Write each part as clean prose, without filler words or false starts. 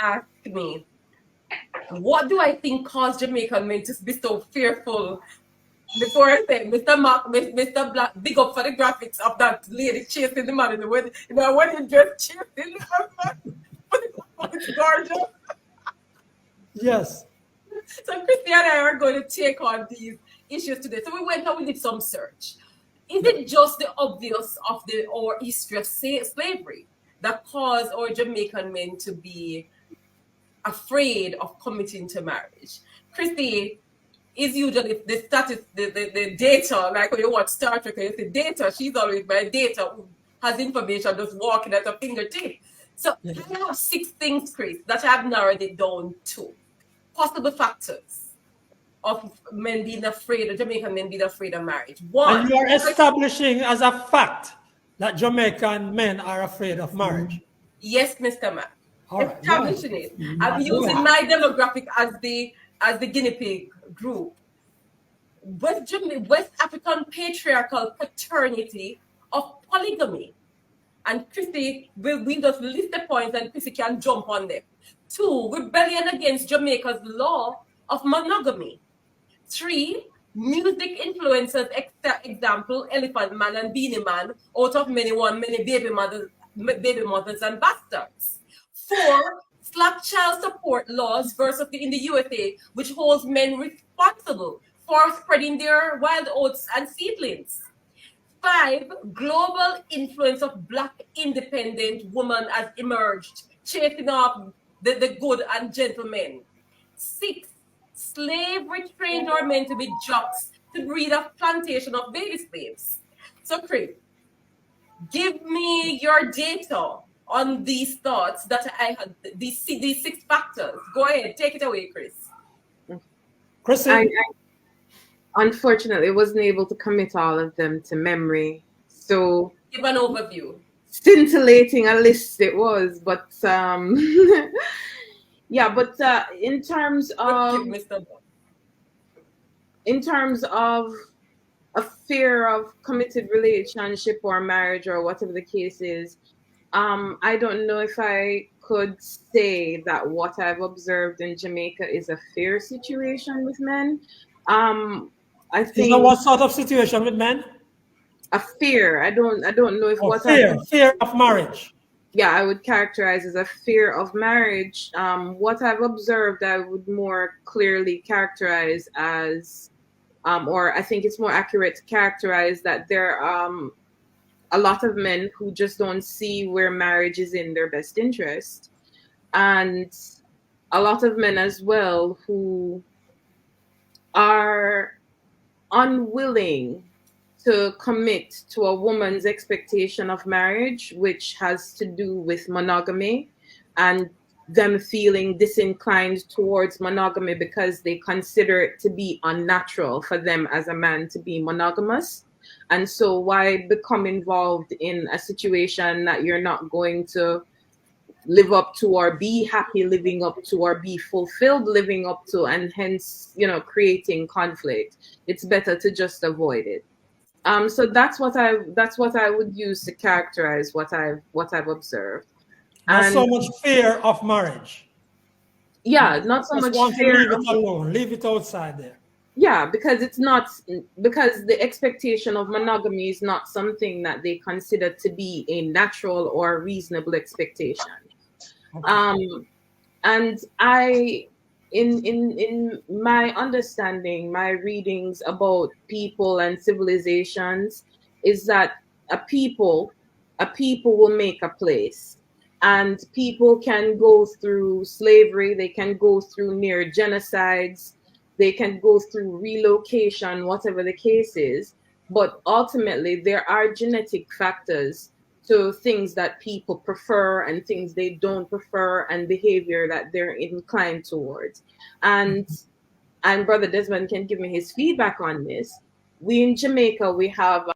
ask me, what do I think caused Jamaican men to be so fearful? Before I say, Mr. Mark, Mr. Black, big up for the graphics of that lady chasing the man in the wedding, wedding dress, chasing the husband. It's gorgeous. Yes. So Christy and I are going to take on these issues today. So we went and we did some search. Is it just the obvious of our history of slavery that caused our Jamaican men to be afraid of committing to marriage? Christy is usually the status, the data, like when you watch Star Trek and you say data, she's always my data who has information just walking at a fingertip. So I have 6 things, Chris, that I've narrowed it down to. Possible factors of men being afraid, Jamaican men being afraid of marriage. One. And you are establishing as a fact that Jamaican men are afraid of marriage. Yes, Mr. Mac. All right. Establishing it. I'm using my demographic as the guinea pig group. West African patriarchal paternity of polygamy. And Christy will just list the points and Christy can jump on them. 2, rebellion against Jamaica's law of monogamy. 3, music influences, example, Elephant Man and Beanie Man, out of many baby mothers and bastards. 4, slap child support laws versus in the USA, which holds men responsible for spreading their wild oats and seedlings. 5, global influence of Black independent woman has emerged, chasing off the good and gentlemen. 6, slavery trained our men to be jocks to breed a plantation of baby slaves. So, Chris, give me your data on these thoughts that I had, these 6 factors. Go ahead, take it away, Chris. Chrissy? Unfortunately, wasn't able to commit all of them to memory. So give an overview. Scintillating a list it was, but yeah, but in terms of a fear of committed relationship or marriage or whatever the case is, I don't know if I could say that what I've observed in Jamaica is a fair situation with men. I think. What sort of situation with men? A fear. I don't know if fear of marriage. Yeah, I would characterize as a fear of marriage. What I've observed, I would more clearly characterize as, or I think it's more accurate to characterize that there are a lot of men who just don't see where marriage is in their best interest, and a lot of men as well who are unwilling to commit to a woman's expectation of marriage, which has to do with monogamy, and them feeling disinclined towards monogamy because they consider it to be unnatural for them as a man to be monogamous. And so why become involved in a situation that you're not going to live up to, or be happy living up to, or be fulfilled living up to, and hence, creating conflict? It's better to just avoid it. So that's what I would use to characterize what I've observed. Not so much fear of marriage. Yeah, not so much fear. Leave it alone. Leave it outside there. Yeah, because the expectation of monogamy is not something that they consider to be a natural or reasonable expectation. Okay. And in my understanding, my readings about people and civilizations is that a people will make a place, and people can go through slavery, they can go through near genocides, they can go through relocation, whatever the case is, but ultimately there are genetic factors to things that people prefer and things they don't prefer, and behavior that they're inclined towards. And Brother Desmond can give me his feedback on this. We in Jamaica, we have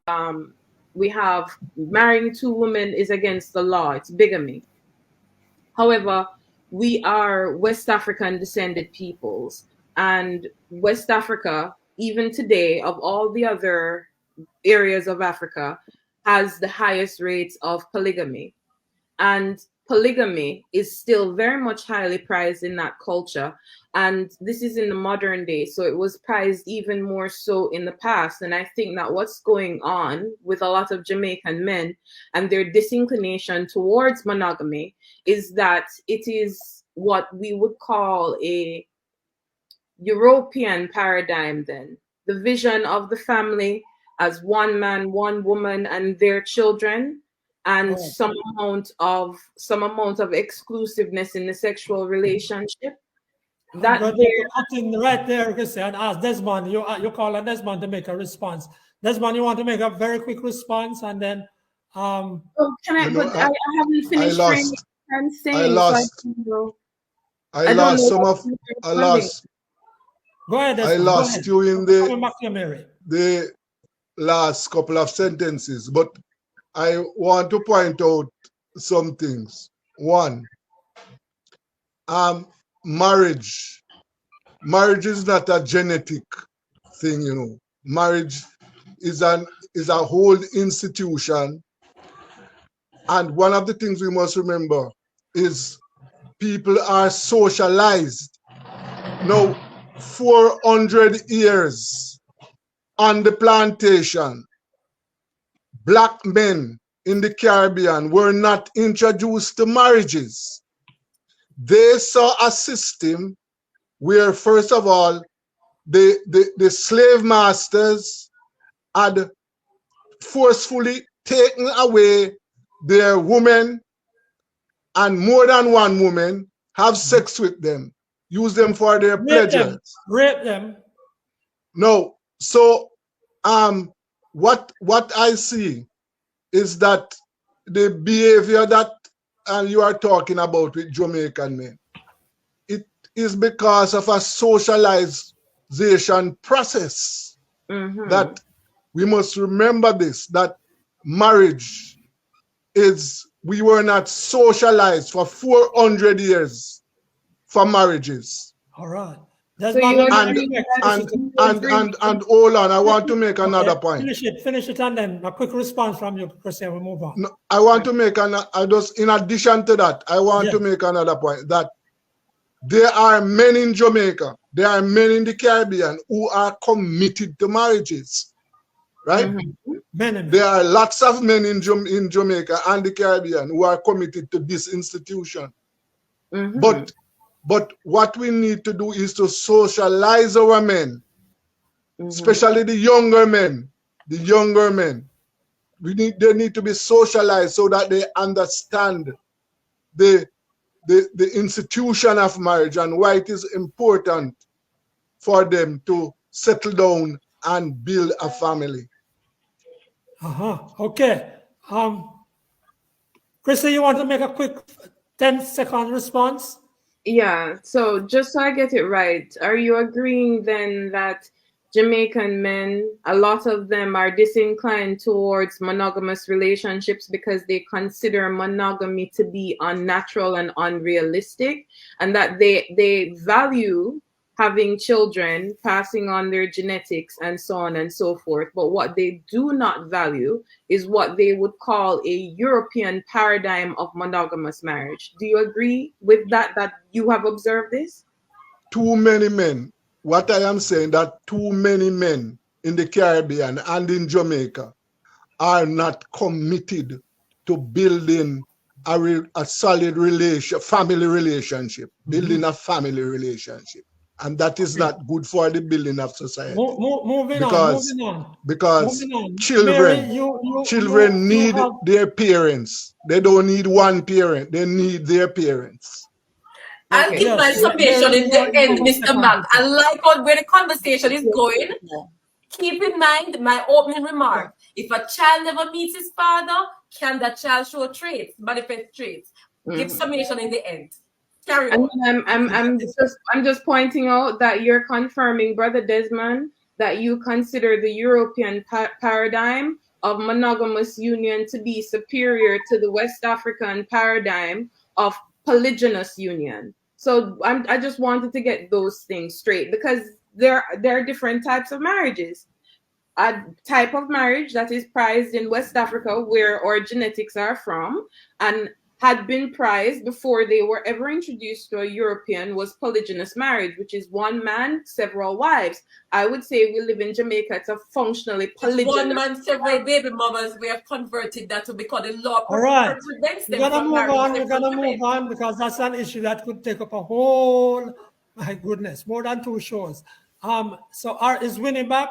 marrying 2 women is against the law. It's bigamy. However, we are West African descended peoples, and West Africa, even today, of all the other areas of Africa, has the highest rates of polygamy. And polygamy is still very much highly prized in that culture. And this is in the modern day. So it was prized even more so in the past. And I think that what's going on with a lot of Jamaican men and their disinclination towards monogamy is that it is what we would call a European paradigm then. The vision of the family as one man, one woman, and their children, and some amount of exclusiveness in the sexual relationship. That I'm going to cut in right there, Chrissy, and ask Desmond. You call on Desmond to make a response. Desmond, you want to make a very quick response, and then. Can I? You know, But I haven't finished framing and saying. I lost. I lost some of. I lost. Go ahead, Desmond. I lost you in the last couple of sentences, but I want to point out some things. One, marriage is not a genetic thing, you know. Marriage is a whole institution, and one of the things we must remember is people are socialized. Now, 400 years on the plantation, black men in the Caribbean were not introduced to marriages. They saw a system where, first of all, the slave masters had forcefully taken away their women, and more than one woman have sex with them, use them for their pleasures. Rape them. No. So what I see is that the behavior that you are talking about with Jamaican men, it is because of a socialization process. That we must remember this, that marriage is, we were not socialized for 400 years for marriages. All right. And hold on, I want to make another point. Finish it, and then a quick response from you, Christian. We move on. No, I want to make in addition to that, I want to make another point, that there are men in Jamaica, there are men in the Caribbean who are committed to marriages, right? There are lots of men in Jamaica and the Caribbean who are committed to this institution. But what we need to do is to socialize our men, especially the younger men. The younger men, they need to be socialized so that they understand the institution of marriage and why it is important for them to settle down and build a family. Okay. Chrissy, you want to make a quick 10-second response? Yeah, so just so I get it right, are you agreeing then that Jamaican men, a lot of them are disinclined towards monogamous relationships because they consider monogamy to be unnatural and unrealistic, and that they value having children, passing on their genetics and so on and so forth. But what they do not value is what they would call a European paradigm of monogamous marriage. Do you agree with that you have observed this? Too many men. What I am saying, that too many men in the Caribbean and in Jamaica are not committed to building a solid family relationship, building a family relationship. And that is not good for the building of society. Moving on. Because children, Mary, children need their parents. They don't need one parent. They need their parents. I'll give my submission in the end, Mr. Mac. I like where the conversation is going. Keep in mind my opening remark. If a child never meets his father, can that child show traits, manifest traits? Give summation in the end. Carry on. I'm just pointing out that you're confirming, Brother Desmond, that you consider the European paradigm of monogamous union to be superior to the West African paradigm of polygynous union. So I just wanted to get those things straight, because there are different types of marriages. A type of marriage that is prized in West Africa, where our genetics are from, and had been prized before they were ever introduced to a European was polygynous marriage, which is one man, several wives. I would say we live in Jamaica, it's a functionally It's polygynous. one man, several baby mamas. We have converted that to because the law All right. prevents We're them gonna from move marrying on. We're several gonna women. move on because that's an issue that could take up a whole, my goodness, more than 2 shows. So is Winnie back?